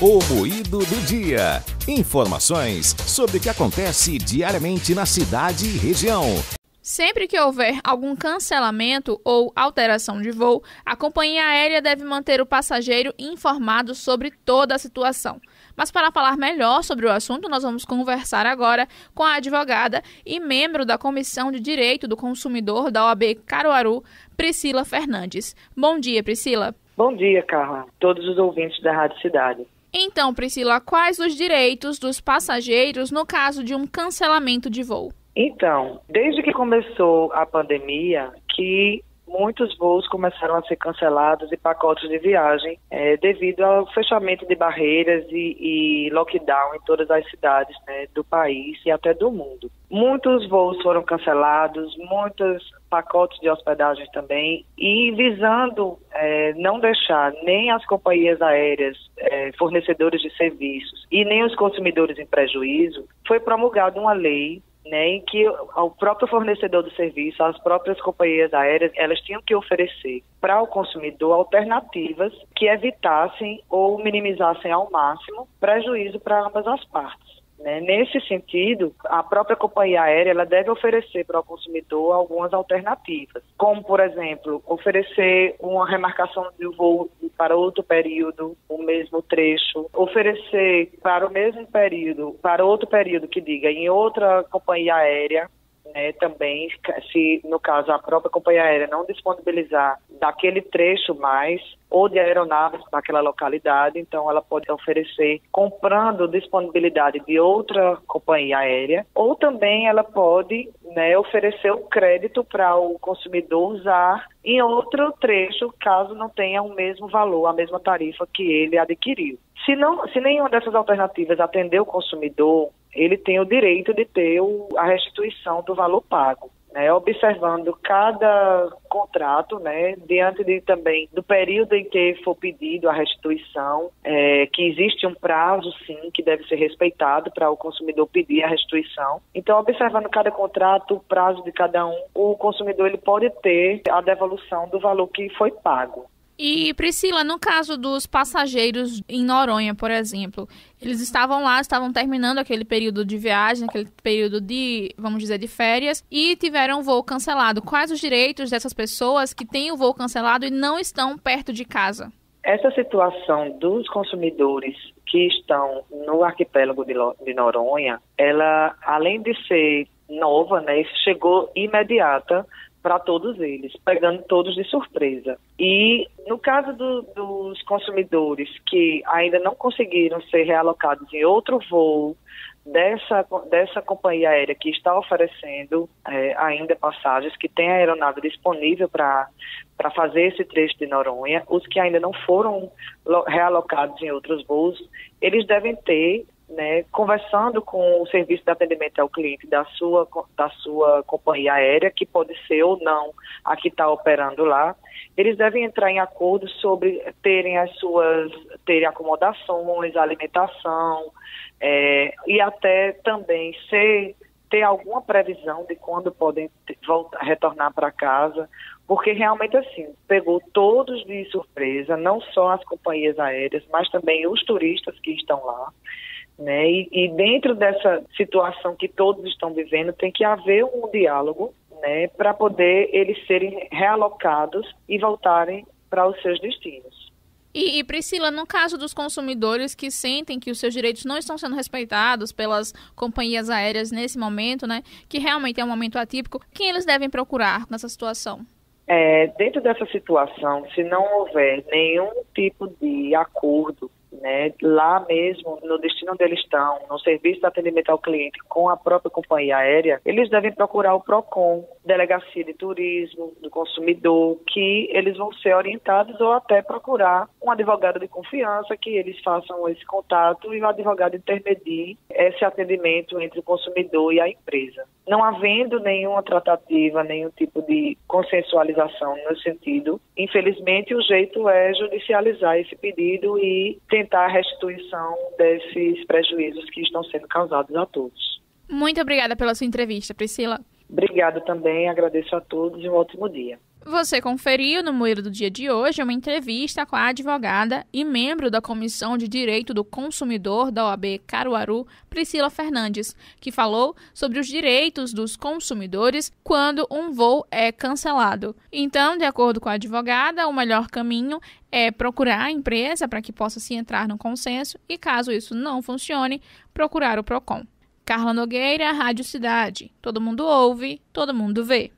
O Moído do Dia. Informações sobre o que acontece diariamente na cidade e região. Sempre que houver algum cancelamento ou alteração de voo, a companhia aérea deve manter o passageiro informado sobre toda a situação. Mas para falar melhor sobre o assunto, nós vamos conversar agora com a advogada e membro da Comissão de Direito do Consumidor da OAB Caruaru, Priscila Fernandes. Bom dia, Priscila. Bom dia, Carla. Todos os ouvintes da Rádio Cidade. Então, Priscila, quais os direitos dos passageiros no caso de um cancelamento de voo? Então, desde que começou a pandemia, que muitos voos começaram a ser cancelados e pacotes de viagem devido ao fechamento de barreiras e lockdown em todas as cidades, do país e até do mundo. Muitos voos foram cancelados, muitos pacotes de hospedagem também, e visando não deixar nem as companhias aéreas, fornecedores de serviços e nem os consumidores em prejuízo, foi promulgada uma lei em que o próprio fornecedor do serviço, as próprias companhias aéreas, elas tinham que oferecer para o consumidor alternativas que evitassem ou minimizassem ao máximo prejuízo para ambas as partes. Nesse sentido, a própria companhia aérea ela deve oferecer para o consumidor algumas alternativas, como, por exemplo, oferecer uma remarcação de voo para outro período, o mesmo trecho, oferecer para o mesmo período, para outro período que diga em outra companhia aérea, também, se no caso a própria companhia aérea não disponibilizar daquele trecho mais, ou de aeronaves para aquela localidade, então ela pode oferecer comprando disponibilidade de outra companhia aérea, ou também ela pode oferecer o crédito para o consumidor usar em outro trecho, caso não tenha o mesmo valor, a mesma tarifa que ele adquiriu. Se nenhuma dessas alternativas atender o consumidor, ele tem o direito de ter a restituição do valor pago, observando cada contrato, diante também do período em que for pedido a restituição, que existe um prazo, sim, que deve ser respeitado para o consumidor pedir a restituição. Então, observando cada contrato, o prazo de cada um, o consumidor ele pode ter a devolução do valor que foi pago. E, Priscila, no caso dos passageiros em Noronha, por exemplo, eles estavam terminando aquele período de viagem, aquele período de, vamos dizer, de férias, e tiveram o voo cancelado. Quais os direitos dessas pessoas que têm o voo cancelado e não estão perto de casa? Essa situação dos consumidores que estão no arquipélago de Noronha, ela, além de ser nova, chegou imediata para todos eles, pegando todos de surpresa. E no caso dos consumidores que ainda não conseguiram ser realocados em outro voo dessa companhia aérea que está oferecendo ainda passagens, que tem a aeronave disponível para fazer esse trecho de Noronha, os que ainda não foram realocados em outros voos, eles devem ter, conversando com o serviço de atendimento ao cliente da sua companhia aérea, que pode ser ou não a que está operando lá, eles devem entrar em acordo sobre terem acomodações, alimentação, e até também ter alguma previsão de quando podem retornar para casa, porque realmente assim, pegou todos de surpresa, não só as companhias aéreas, mas também os turistas que estão lá. E dentro dessa situação que todos estão vivendo, tem que haver um diálogo, para poder eles serem realocados e voltarem para os seus destinos. E Priscila, no caso dos consumidores que sentem que os seus direitos não estão sendo respeitados pelas companhias aéreas nesse momento, que realmente é um momento atípico, quem eles devem procurar nessa situação? Dentro dessa situação, se não houver nenhum tipo de acordo, lá mesmo, no destino onde eles estão, no serviço de atendimento ao cliente com a própria companhia aérea, eles devem procurar o PROCON, Delegacia de Turismo do Consumidor, que eles vão ser orientados, ou até procurar um advogado de confiança, que eles façam esse contato e o advogado intermedie esse atendimento entre o consumidor e a empresa. Não havendo nenhuma tratativa, nenhum tipo de consensualização no sentido, infelizmente o jeito é judicializar esse pedido e tentar a restituição desses prejuízos que estão sendo causados a todos. Muito obrigada pela sua entrevista, Priscila. Obrigada também, agradeço a todos e um ótimo dia. Você conferiu no Moído do Dia de hoje uma entrevista com a advogada e membro da Comissão de Direito do Consumidor da OAB Caruaru, Priscila Fernandes, que falou sobre os direitos dos consumidores quando um voo é cancelado. Então, de acordo com a advogada, o melhor caminho é procurar a empresa para que possa se entrar no consenso e, caso isso não funcione, procurar o PROCON. Carla Nogueira, Rádio Cidade. Todo mundo ouve, todo mundo vê.